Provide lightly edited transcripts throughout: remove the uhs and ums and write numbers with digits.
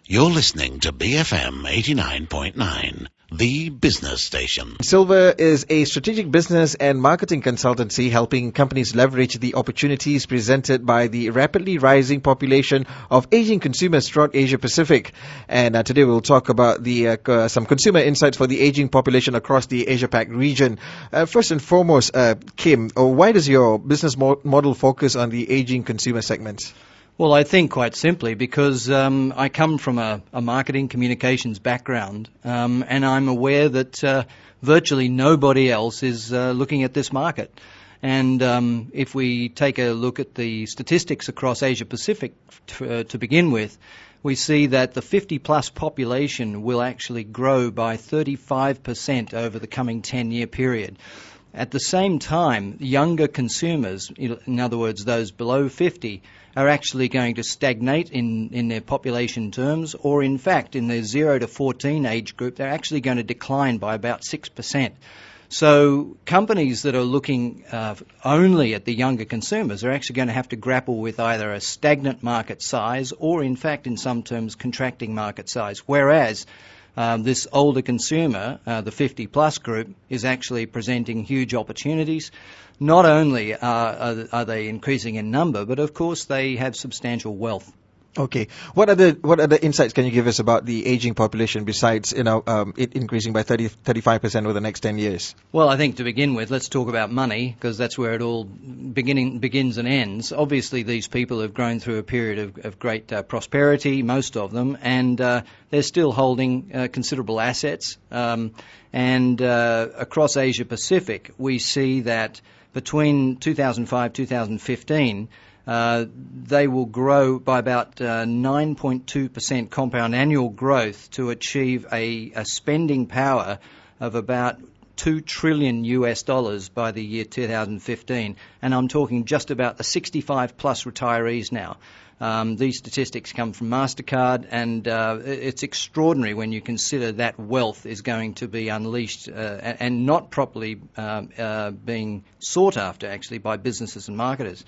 You're listening to BFM 89.9, the business station. Silver is a strategic business and marketing consultancy helping companies leverage the opportunities presented by the rapidly rising population of aging consumers throughout Asia Pacific. And today we'll talk about the some consumer insights for the aging population across the Asia Pac region. First and foremost, Kim, why does your business model focus on the aging consumer segment? Well, I think quite simply because I come from a marketing communications background, and I'm aware that virtually nobody else is looking at this market. And if we take a look at the statistics across Asia Pacific to begin with, we see that the 50-plus population will actually grow by 35% over the coming 10-year period. At the same time, younger consumers, in other words, those below 50, are actually going to stagnate in their population terms, or in fact, in their 0 to 14 age group, they're actually going to decline by about 6%. So companies that are looking only at the younger consumers are actually going to have to grapple with either a stagnant market size or, in fact, in some terms, contracting market size, whereas this older consumer, the 50-plus group, is actually presenting huge opportunities. Not only are they increasing in number, but of course they have substantial wealth. Okay. What other insights can you give us about the aging population besides it increasing by 35% over the next 10 years? Well, I think to begin with, let's talk about money, because that's where it all begins and ends. Obviously, these people have grown through a period of great prosperity, most of them, and they're still holding considerable assets. And across Asia Pacific, we see that between 2005-2015, they will grow by about 9.2% compound annual growth to achieve a spending power of about $2 trillion by the year 2015. And I'm talking just about the 65-plus retirees now. These statistics come from MasterCard, and it's extraordinary when you consider that wealth is going to be unleashed and not properly being sought after, actually, by businesses and marketers.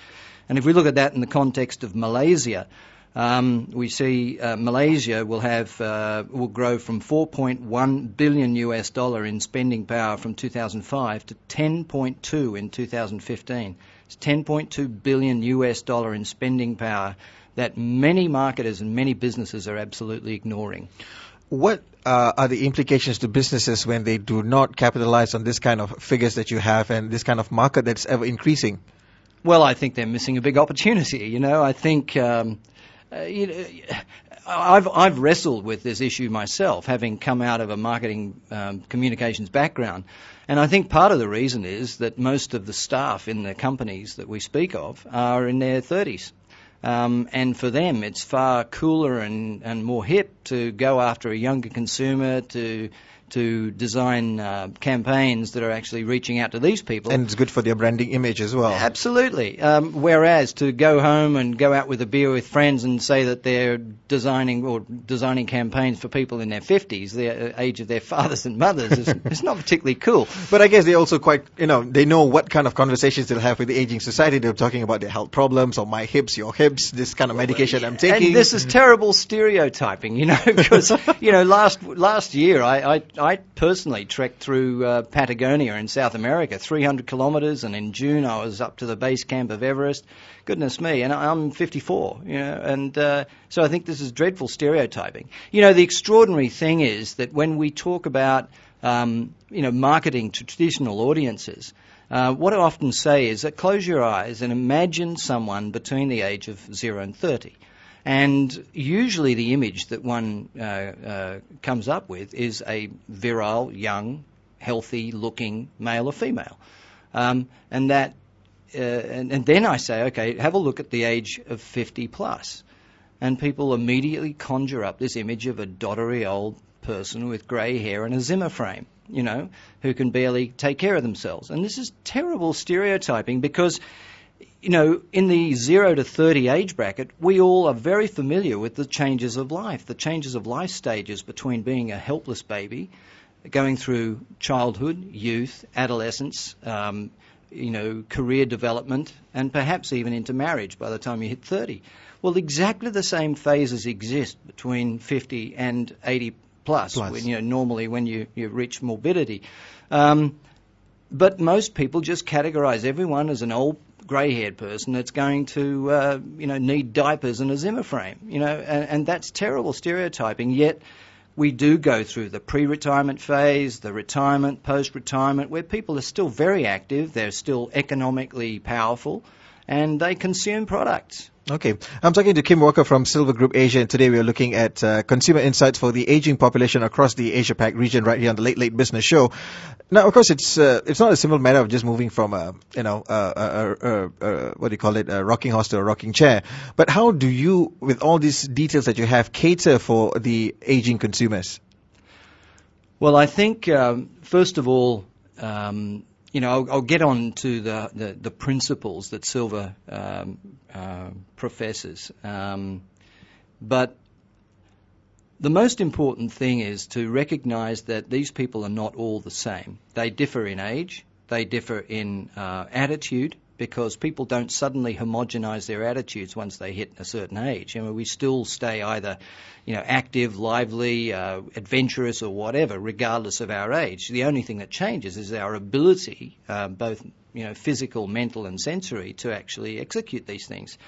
And if we look at that in the context of Malaysia, we see Malaysia will grow from $4.1 billion in spending power from 2005 to 10.2 in 2015. It's $10.2 billion in spending power that many marketers and many businesses are absolutely ignoring. What are the implications to businesses when they do not capitalize on this kind of figures that you have and this kind of market that's ever increasing? Well, I think they're missing a big opportunity. I think I've wrestled with this issue myself, having come out of a marketing communications background. And I think part of the reason is that most of the staff in the companies that we speak of are in their 30s. And for them, it's far cooler and more hip to go after a younger consumer, to design campaigns that are actually reaching out to these people. And it's good for their branding image as well. Absolutely. Whereas to go home and go out with a beer with friends and say that they're designing campaigns for people in their 50s, the age of their fathers and mothers, is not particularly cool. But I guess they're also quite, they know what kind of conversations they'll have with the aging society. They're talking about their health problems, or my hips, your hips, this kind of medication I'm taking. And this is terrible stereotyping, because, last year I personally trekked through Patagonia in South America, 300 kilometres, and in June I was up to the base camp of Everest. Goodness me, and I'm 54, and so I think this is dreadful stereotyping. The extraordinary thing is that when we talk about, marketing to traditional audiences, what I often say is that close your eyes and imagine someone between the age of 0 and 30. And usually the image that one comes up with is a virile, young, healthy-looking male or female. And then I say, okay, have a look at the age of 50+. And people immediately conjure up this image of a doddery old person with grey hair and a Zimmer frame, who can barely take care of themselves. And this is terrible stereotyping because in the 0 to 30 age bracket, we all are very familiar with the changes of life stages between being a helpless baby, going through childhood, youth, adolescence, career development, and perhaps even into marriage by the time you hit 30. Well, exactly the same phases exist between 50 and 80 plus. When, normally when you reach morbidity. But most people just categorise everyone as an old grey-haired person that's going to, need diapers and a Zimmer frame, and that's terrible stereotyping. Yet we do go through the pre-retirement phase, the retirement, post-retirement, where people are still very active, they're still economically powerful, and they consume products. Okay. I'm talking to Kim Walker from Silver Group Asia, and today we are looking at consumer insights for the aging population across the Asia-Pac region right here on the Late Late Business Show. Now, of course, it's not a simple matter of just moving from a rocking horse to a rocking chair. But how do you, with all these details that you have, cater for the aging consumers? Well, I think, first of all, I'll get on to the principles that Silver professes. But the most important thing is to recognise that these people are not all the same. They differ in age, they differ in attitude, because people don't suddenly homogenise their attitudes once they hit a certain age. We still stay either, active, lively, adventurous or whatever, regardless of our age. The only thing that changes is our ability, both physical, mental and sensory, to actually execute these things.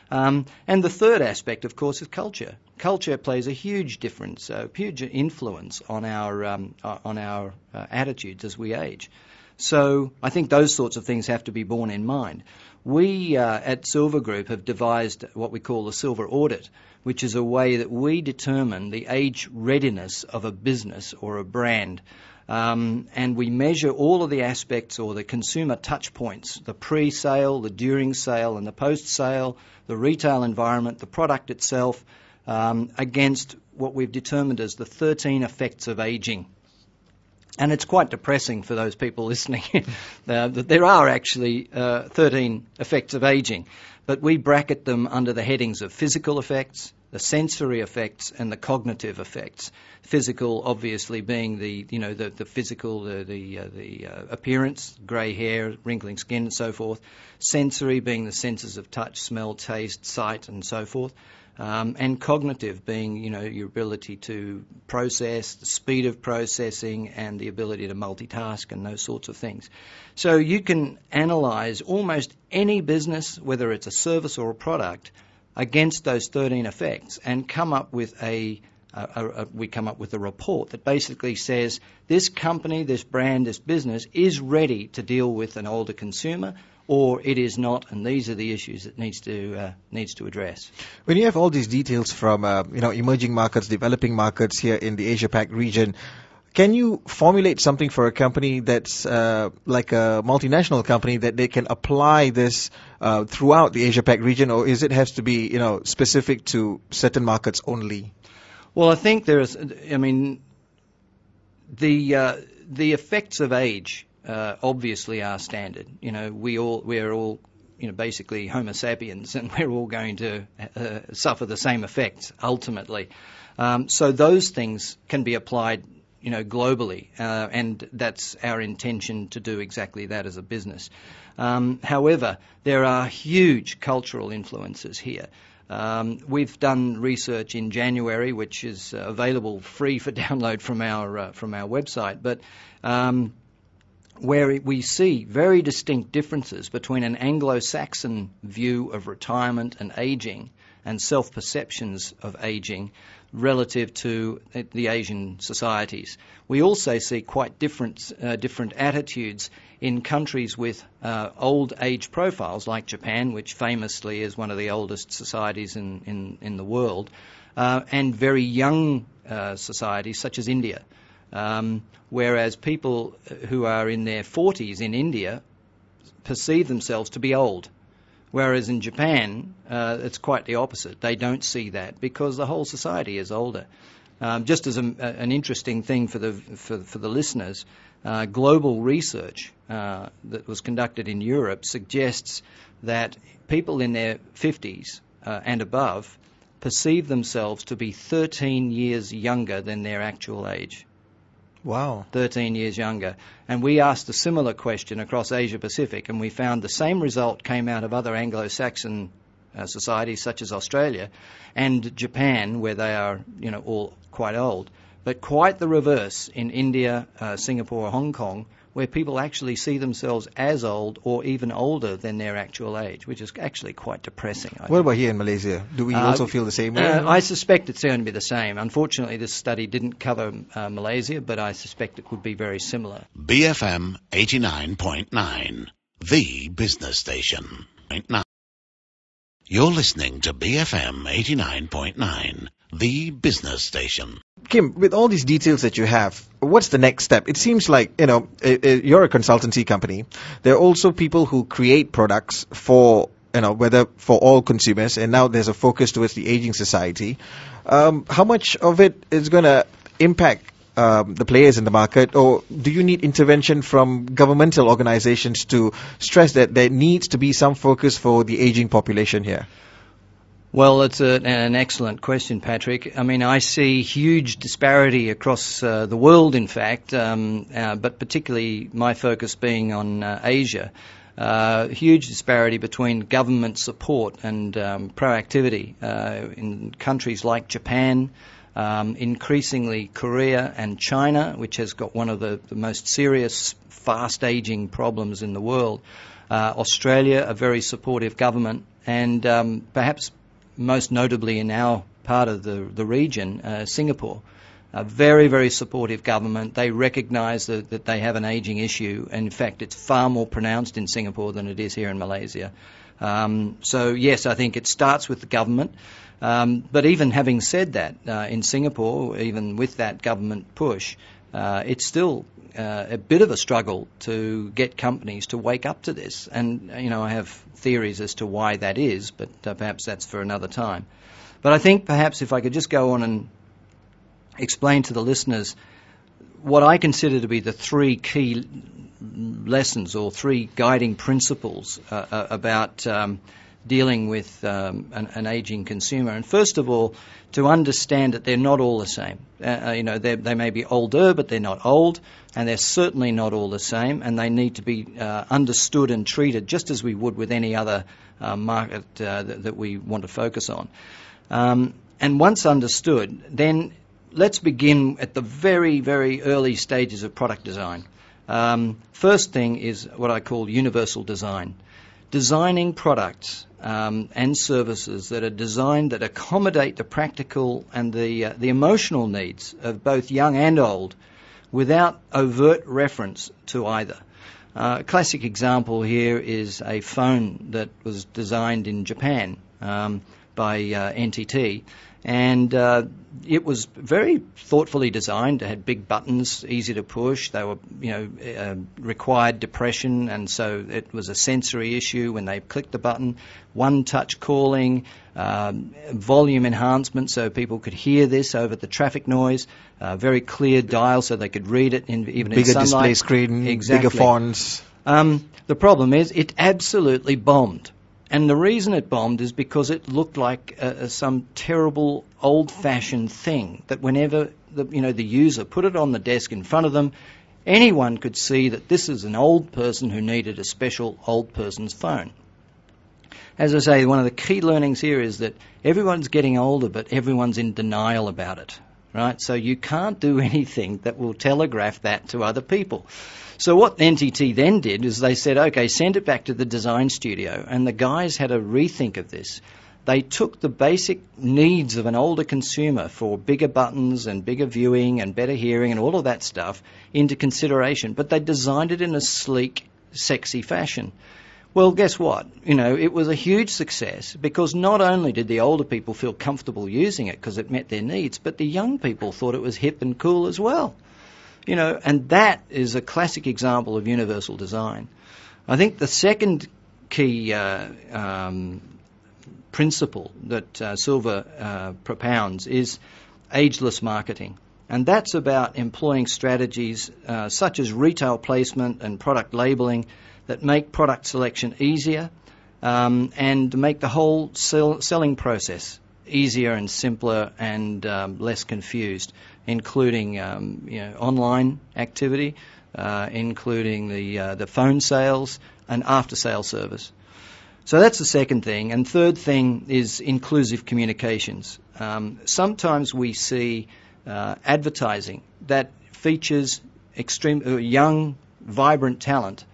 And the third aspect, of course, is culture. Culture plays a huge difference, a huge influence on our attitudes as we age. So I think those sorts of things have to be borne in mind. We at Silver Group have devised what we call the Silver Audit, which is a way that we determine the age readiness of a business or a brand. And we measure all of the aspects or the consumer touch points, the pre-sale, the during sale and the post-sale, the retail environment, the product itself, against what we've determined as the 13 effects of aging. And it's quite depressing for those people listening that there are actually 13 effects of aging. But we bracket them under the headings of physical effects, the sensory effects, and the cognitive effects. Physical, obviously, being the physical, the appearance, grey hair, wrinkling skin, and so forth. Sensory being the senses of touch, smell, taste, sight, and so forth. And cognitive being, your ability to process, the speed of processing, and the ability to multitask and those sorts of things. So you can analyse almost any business, whether it's a service or a product, against those 13 effects, and come up with we come up with a report that basically says this company, this brand, this business is ready to deal with an older consumer, or it is not, and these are the issues it needs to address. When you have all these details from emerging markets, developing markets here in the Asia-Pac region, can you formulate something for a company that's like a multinational company that they can apply this throughout the Asia-Pac region, or is it has to be specific to certain markets only? Well, I think the effects of age obviously are standard. We're all basically Homo sapiens, and we're all going to suffer the same effects ultimately. So those things can be applied globally, and that's our intention to do exactly that as a business. However, there are huge cultural influences here. We've done research in January, which is available free for download from our website, but where we see very distinct differences between an Anglo-Saxon view of retirement and aging and self-perceptions of aging relative to the Asian societies. We also see quite different attitudes in countries with old age profiles like Japan, which famously is one of the oldest societies in the world, and very young societies such as India. Whereas people who are in their 40s in India perceive themselves to be old. Whereas in Japan, it's quite the opposite. They don't see that because the whole society is older. Just as an interesting thing for the listeners, global research that was conducted in Europe suggests that people in their 50s and above perceive themselves to be 13 years younger than their actual age. Wow. 13 years younger. And we asked a similar question across Asia Pacific, and we found the same result came out of other Anglo-Saxon societies such as Australia and Japan, where they are, all quite old. But quite the reverse in India, Singapore, or Hong Kong, where people actually see themselves as old or even older than their actual age, which is actually quite depressing. What about here in Malaysia? Do we also feel the same way? I suspect it's going to be the same. Unfortunately, this study didn't cover Malaysia, but I suspect it would be very similar. BFM 89.9, the business station. You're listening to BFM 89.9, the business station. Kim, with all these details that you have, what's the next step? It seems like, you're a consultancy company. There are also people who create products for, whether for all consumers, and now there's a focus towards the aging society. How much of it is going to impact the players in the market, or do you need intervention from governmental organizations to stress that there needs to be some focus for the aging population here? Well, it's an excellent question, Patrick. I mean, I see huge disparity across the world, in fact, but particularly my focus being on Asia. Huge disparity between government support and proactivity in countries like Japan, increasingly Korea and China, which has got one of the most serious fast-aging problems in the world. Australia, a very supportive government, and perhaps most notably in our part of the region, Singapore. A very, very supportive government. They recognise that they have an ageing issue, and in fact it's far more pronounced in Singapore than it is here in Malaysia. So yes, I think it starts with the government. But even having said that, in Singapore, even with that government push, it's still a bit of a struggle to get companies to wake up to this. And, I have theories as to why that is, but perhaps that's for another time. But I think perhaps if I could just go on and explain to the listeners what I consider to be the three key lessons or three guiding principles about dealing with an ageing consumer. And first of all, to understand that they're not all the same. They may be older, but they're not old, and they're certainly not all the same, and they need to be understood and treated just as we would with any other market that we want to focus on. And once understood, then let's begin at the very, very early stages of product design. First thing is what I call universal design. Designing products and services that are designed that accommodate the practical and the emotional needs of both young and old without overt reference to either. A classic example here is a phone that was designed in Japan by NTT, and it was very thoughtfully designed. It had big buttons, easy to push. They were, required depression, and so it was a sensory issue when they clicked the button. One-touch calling, volume enhancement so people could hear this over the traffic noise. Very clear dial so they could read it even in sunlight. Bigger display screen, exactly. Bigger fonts. The problem is it absolutely bombed. And the reason it bombed is because it looked like some terrible old-fashioned thing that whenever the user put it on the desk in front of them, anyone could see that this is an old person who needed a special old person's phone. As I say, one of the key learnings here is that everyone's getting older, but everyone's in denial about it, right? So you can't do anything that will telegraph that to other people. So what NTT then did is they said, okay, send it back to the design studio, and the guys had a rethink of this. They took the basic needs of an older consumer for bigger buttons and bigger viewing and better hearing and all of that stuff into consideration, but they designed it in a sleek, sexy fashion. Well, guess what? It was a huge success because not only did the older people feel comfortable using it because it met their needs, but the young people thought it was hip and cool as well. And that is a classic example of universal design. I think the second key principle that Silver propounds is ageless marketing. And that's about employing strategies such as retail placement and product labeling that make product selection easier and make the whole selling process easier and simpler and less confused, including online activity, including the phone sales and after-sale service. So that's the second thing. And third thing is inclusive communications. Sometimes we see advertising that features young, vibrant talent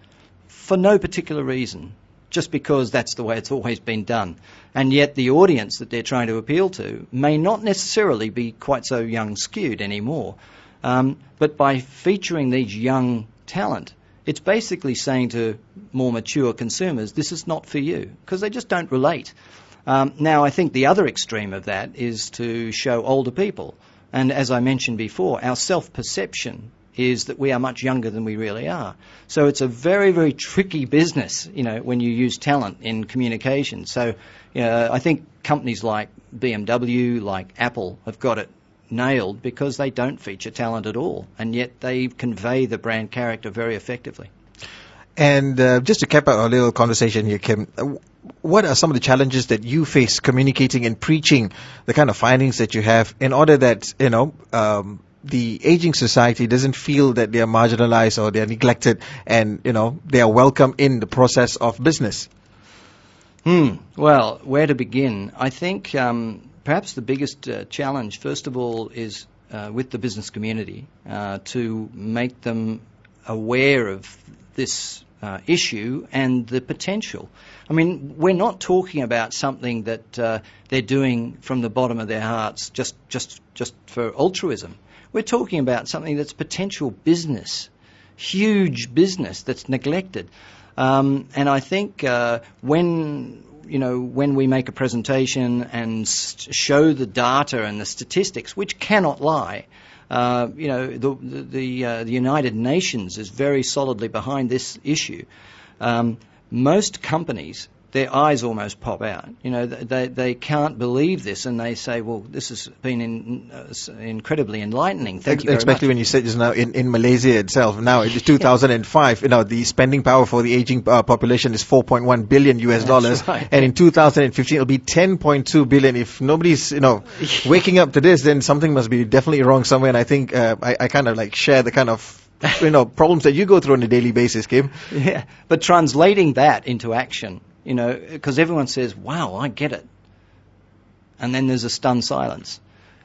for no particular reason, just because that's the way it's always been done. And yet the audience that they're trying to appeal to may not necessarily be quite so young skewed anymore. But by featuring these young talent, it's basically saying to more mature consumers, this is not for you, because they just don't relate. Now, I think the other extreme of that is to show older people. And as I mentioned before, our self-perception is that we are much younger than we really are. So it's a very, very tricky business, when you use talent in communication. So I think companies like BMW, like Apple, have got it nailed because they don't feature talent at all, and yet they convey the brand character very effectively. And just to cap out our little conversation here, Kim, what are some of the challenges that you face communicating and preaching the kind of findings that you have in order that, the aging society doesn't feel that they are marginalized or they are neglected and, they are welcome in the process of business? Well, where to begin? I think perhaps the biggest challenge, first of all, is with the business community to make them aware of this issue and the potential. I mean, we're not talking about something that they're doing from the bottom of their hearts just for altruism. We're talking about something that's potential business, huge business that's neglected. And I think when we make a presentation and show the data and the statistics, which cannot lie, the United Nations is very solidly behind this issue. Most companies, their eyes almost pop out. They can't believe this, and they say, well, this has been incredibly enlightening. Thank you very much. Especially when you said just now in Malaysia itself, now it's 2005, the spending power for the aging population is $4.1 billion US dollars. Right. And in 2015 it'll be 10.2 billion. If nobody's, waking up to this, then something must be definitely wrong somewhere. And I think I kind of share the kind of problems that you go through on a daily basis, Kim. Yeah, but translating that into action, because everyone says, wow, I get it. And then there's a stunned silence.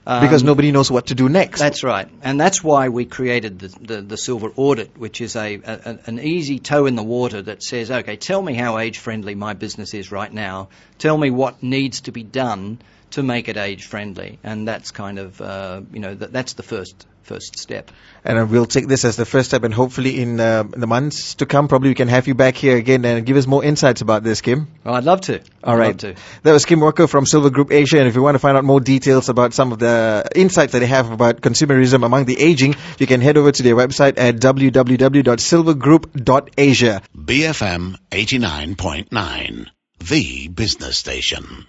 Because nobody knows what to do next. That's right. And that's why we created the Silver Audit, which is an easy toe in the water that says, okay, tell me how age-friendly my business is right now. Tell me what needs to be done to make it age-friendly. And that's kind of, that's the first step. And we'll take this as the first step, and hopefully in the months to come, probably we can have you back here again and give us more insights about this, Kim. Well, I'd love to. All right. That was Kim Walker from Silver Group Asia, and if you want to find out more details about some of the insights that they have about consumerism among the aging, you can head over to their website at www.silvergroup.asia. BFM 89.9, the business station.